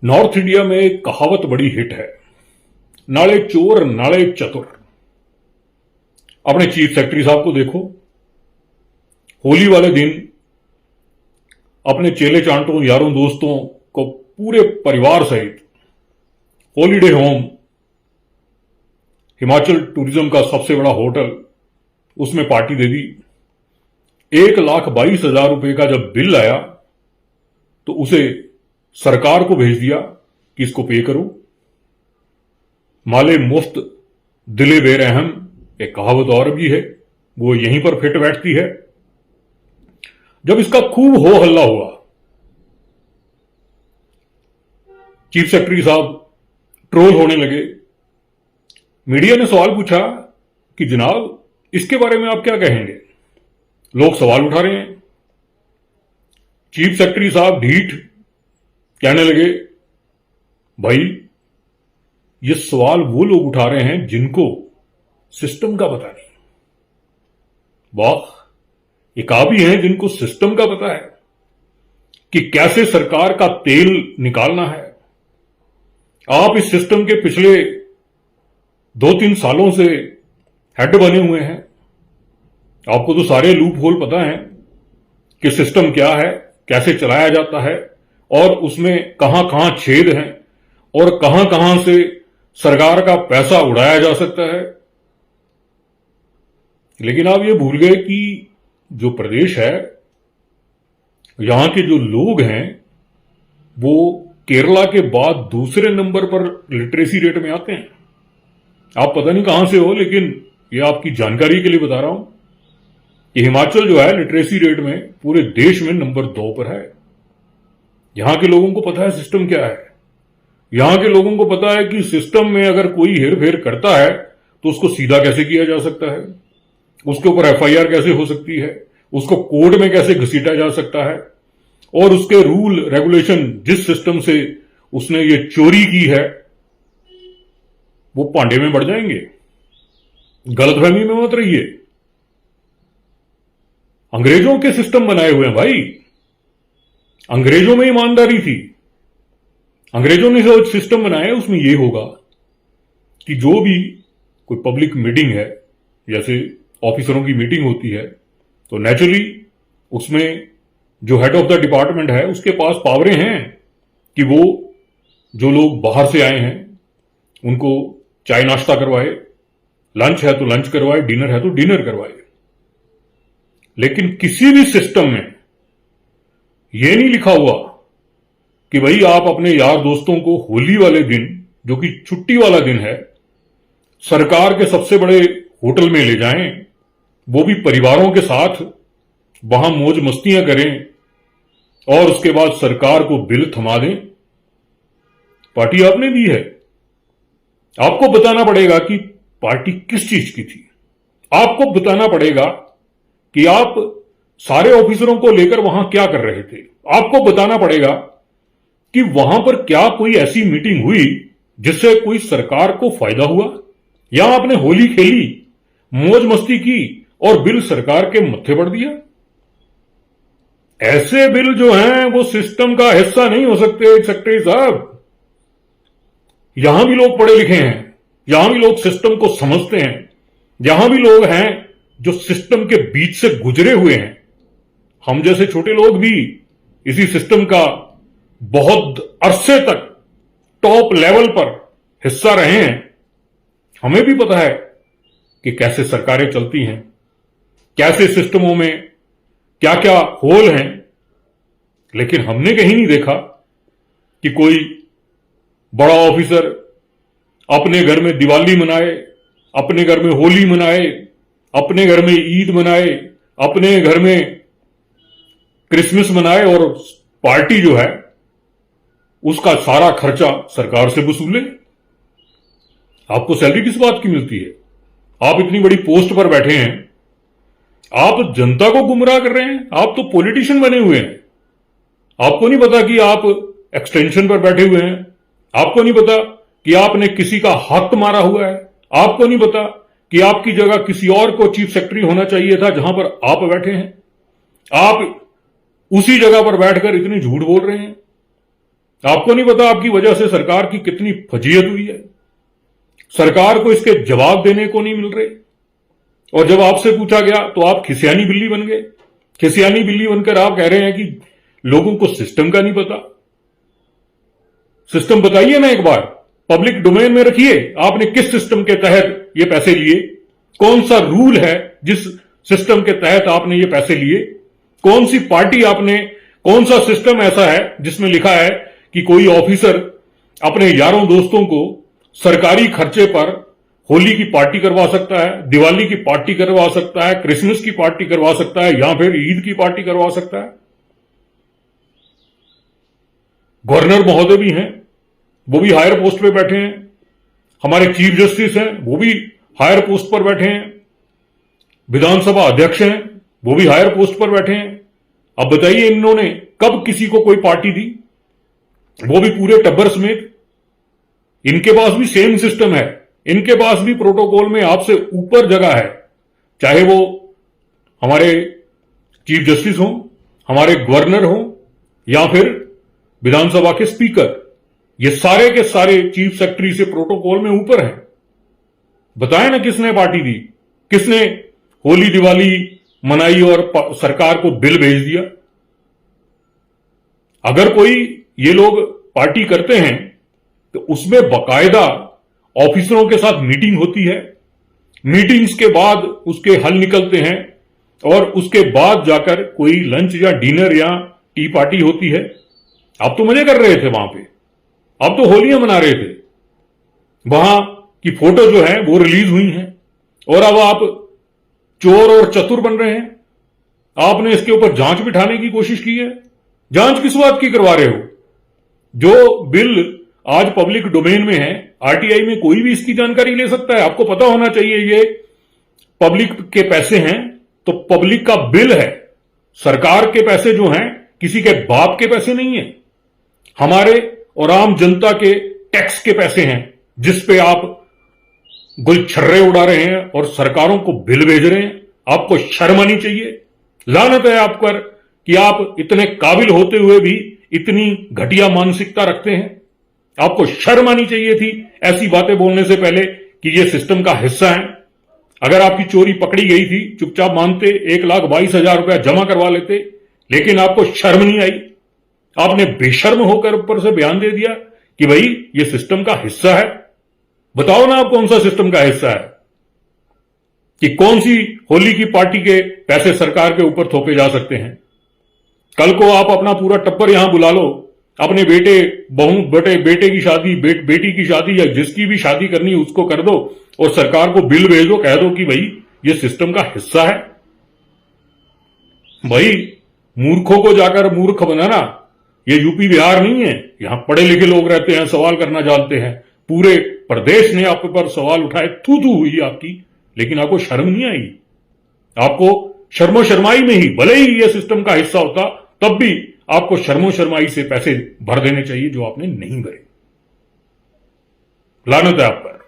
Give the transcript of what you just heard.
North India में एक कहावत बड़ी हिट है, नाले चोर नाले चतुर। अपने चीफ सेक्रेटरी साहब को देखो, होली वाले दिन अपने चेले चांटों यारों दोस्तों को पूरे परिवार सहित हॉलीडे होम, हिमाचल टूरिज्म का सबसे बड़ा होटल, उसमें पार्टी दे दी। 1,22,000 रुपए का जब बिल आया तो उसे सरकार को भेज दिया कि इसको पे करो। माले मुफ्त दिले बेरहम, एक कहावत और भी है, वो यहीं पर फिट बैठती है। जब इसका खूब हो हल्ला हुआ, चीफ सेक्रेटरी साहब ट्रोल होने लगे। मीडिया ने सवाल पूछा कि जनाब इसके बारे में आप क्या कहेंगे। लोग सवाल उठा रहे हैं। चीफ सेक्रेटरी साहब ढीठ कहने लगे, भाई ये सवाल वो लोग उठा रहे हैं जिनको सिस्टम का पता नहीं। वाह, एक आप ही हैं जिनको सिस्टम का पता है कि कैसे सरकार का तेल निकालना है। आप इस सिस्टम के पिछले 2-3 सालों से हेड बने हुए हैं। आपको तो सारे लूप होल पता है कि सिस्टम क्या है, कैसे चलाया जाता है और उसमें कहां कहां छेद हैं और कहां कहां से सरकार का पैसा उड़ाया जा सकता है। लेकिन आप ये भूल गए कि जो प्रदेश है, यहां के जो लोग हैं, वो केरला के बाद दूसरे नंबर पर लिटरेसी रेट में आते हैं। आप पता नहीं कहां से हो, लेकिन ये आपकी जानकारी के लिए बता रहा हूं कि हिमाचल जो है लिटरेसी रेट में पूरे देश में नंबर 2 पर है। यहां के लोगों को पता है सिस्टम क्या है। यहां के लोगों को पता है कि सिस्टम में अगर कोई हेरफेर करता है तो उसको सीधा कैसे किया जा सकता है, उसके ऊपर एफआईआर कैसे हो सकती है, उसको कोर्ट में कैसे घसीटा जा सकता है और उसके रूल रेगुलेशन, जिस सिस्टम से उसने ये चोरी की है, वो पांडे में बढ़ जाएंगे। गलतफहमी में मत रहिए। अंग्रेजों के सिस्टम बनाए हुए हैं भाई। अंग्रेजों में ईमानदारी थी। अंग्रेजों ने जो सिस्टम बनाया है उसमें यह होगा कि जो भी कोई पब्लिक मीटिंग है, जैसे ऑफिसरों की मीटिंग होती है, तो नेचुरली उसमें जो हेड ऑफ द डिपार्टमेंट है उसके पास पावरें हैं कि वो जो लोग बाहर से आए हैं उनको चाय नाश्ता करवाए, लंच है तो लंच करवाए, डिनर है तो डिनर करवाए। लेकिन किसी भी सिस्टम में यह नहीं लिखा हुआ कि भाई आप अपने यार दोस्तों को होली वाले दिन, जो कि छुट्टी वाला दिन है, सरकार के सबसे बड़े होटल में ले जाएं, वो भी परिवारों के साथ, वहां मौज मस्तियां करें और उसके बाद सरकार को बिल थमा दें। पार्टी आपने दी है, आपको बताना पड़ेगा कि पार्टी किस चीज की थी। आपको बताना पड़ेगा कि आप सारे ऑफिसरों को लेकर वहां क्या कर रहे थे। आपको बताना पड़ेगा कि वहां पर क्या कोई ऐसी मीटिंग हुई जिससे कोई सरकार को फायदा हुआ, या आपने होली खेली, मौज मस्ती की और बिल सरकार के मत्थे पड़ दिया। ऐसे बिल जो हैं वो सिस्टम का हिस्सा नहीं हो सकते सेक्रेटरी साहब। यहां भी लोग पढ़े लिखे हैं, यहां भी लोग सिस्टम को समझते हैं, यहां भी लोग हैं जो सिस्टम के बीच से गुजरे हुए हैं। हम जैसे छोटे लोग भी इसी सिस्टम का बहुत अरसे तक टॉप लेवल पर हिस्सा रहे हैं। हमें भी पता है कि कैसे सरकारें चलती हैं, कैसे सिस्टमों में क्या क्या होल हैं। लेकिन हमने कहीं नहीं देखा कि कोई बड़ा ऑफिसर अपने घर में दिवाली मनाए, अपने घर में होली मनाए, अपने घर में ईद मनाए, अपने घर में क्रिसमस मनाए और पार्टी जो है उसका सारा खर्चा सरकार से वसूले। आपको सैलरी किस बात की मिलती है? आप इतनी बड़ी पोस्ट पर बैठे हैं, आप जनता को गुमराह कर रहे हैं। आप तो पॉलिटिशियन बने हुए हैं। आपको नहीं पता कि आप एक्सटेंशन पर बैठे हुए हैं। आपको नहीं पता कि आपने किसी का हक मारा हुआ है। आपको नहीं पता कि आपकी जगह किसी और को चीफ सेक्रेटरी होना चाहिए था जहां पर आप बैठे हैं। आप उसी जगह पर बैठकर इतनी झूठ बोल रहे हैं। आपको नहीं पता आपकी वजह से सरकार की कितनी फजीयत हुई है। सरकार को इसके जवाब देने को नहीं मिल रहे, और जब आपसे पूछा गया तो आप खिसियानी बिल्ली बन गए। खिसियानी बिल्ली बनकर आप कह रहे हैं कि लोगों को सिस्टम का नहीं पता। सिस्टम बताइए ना, एक बार पब्लिक डोमेन में रखिए। आपने किस सिस्टम के तहत ये पैसे लिए? कौन सा रूल है जिस सिस्टम के तहत आपने ये पैसे लिए? कौन सी पार्टी आपने, कौन सा सिस्टम ऐसा है जिसमें लिखा है कि कोई ऑफिसर अपने यारों दोस्तों को सरकारी खर्चे पर होली की पार्टी करवा सकता है, दिवाली की पार्टी करवा सकता है, क्रिसमस की पार्टी करवा सकता है, या फिर ईद की पार्टी करवा सकता है? गवर्नर महोदय भी हैं, वो भी हायर पोस्ट पे बैठे हैं। हमारे चीफ जस्टिस हैं, वो भी हायर पोस्ट पर बैठे हैं। विधानसभा अध्यक्ष हैं, वो भी हायर पोस्ट पर बैठे हैं। अब बताइए, इन्होंने कब किसी को कोई पार्टी दी? वो भी पूरे टब्बर समेत। इनके पास भी सेम सिस्टम है, इनके पास भी प्रोटोकॉल में आपसे ऊपर जगह है, चाहे वो हमारे चीफ जस्टिस हों, हमारे गवर्नर हों, या फिर विधानसभा के स्पीकर। ये सारे के सारे चीफ सेक्रेटरी से प्रोटोकॉल में ऊपर हैं। बताएं ना, किसने पार्टी दी? किसने होली दिवाली मनाई और सरकार को बिल भेज दिया? अगर कोई ये लोग पार्टी करते हैं तो उसमें बाकायदा ऑफिसरों के साथ मीटिंग होती है। मीटिंग्स के बाद उसके हल निकलते हैं, और उसके बाद जाकर कोई लंच या डिनर या टी पार्टी होती है। आप तो मजे कर रहे थे वहां पे, आप तो होलियां मना रहे थे। वहां की फोटो जो है वो रिलीज हुई हैं, और अब आप चोर और चतुर बन रहे हैं। आपने इसके ऊपर जांच बिठाने की कोशिश की है। जांच किस बात की करवा रहे हो? जो बिल आज पब्लिक डोमेन में है, आरटीआई में कोई भी इसकी जानकारी ले सकता है। आपको पता होना चाहिए ये पब्लिक के पैसे हैं, तो पब्लिक का बिल है। सरकार के पैसे जो हैं किसी के बाप के पैसे नहीं है, हमारे और आम जनता के टैक्स के पैसे हैं, जिस पे आप गुलछर्रे उड़ा रहे हैं और सरकारों को बिल भेज रहे हैं। आपको शर्म आनी चाहिए। लानत है आप पर कि आप इतने काबिल होते हुए भी इतनी घटिया मानसिकता रखते हैं। आपको शर्म आनी चाहिए थी ऐसी बातें बोलने से पहले कि ये सिस्टम का हिस्सा है। अगर आपकी चोरी पकड़ी गई थी, चुपचाप मानते, 1,22,000 रुपया जमा करवा लेते, लेकिन आपको शर्म नहीं आई। आपने बेशर्म होकर ऊपर से बयान दे दिया कि भाई ये सिस्टम का हिस्सा है। बताओ ना, आप कौन सा सिस्टम का हिस्सा है? कि कौन सी होली की पार्टी के पैसे सरकार के ऊपर थोपे जा सकते हैं? कल को आप अपना पूरा टब्बर यहां बुला लो, अपने बेटे बहू बेटे की शादी, बेटी की शादी, या जिसकी भी शादी करनी उसको कर दो, और सरकार को बिल भेज दो, कह दो कि भाई ये सिस्टम का हिस्सा है। भाई मूर्खों को जाकर मूर्ख बनाना ये यूपी बिहार नहीं है। यहां पढ़े लिखे लोग रहते हैं, सवाल करना जानते हैं। पूरे प्रदेश ने आप पर सवाल उठाए, थू थू हुई आपकी, लेकिन आपको शर्म नहीं आई। आपको शर्मो शर्माई में ही, भले ही ये सिस्टम का हिस्सा होता तब भी आपको शर्मो शर्माई से पैसे भर देने चाहिए जो आपने नहीं भरे। लानत है आप पर।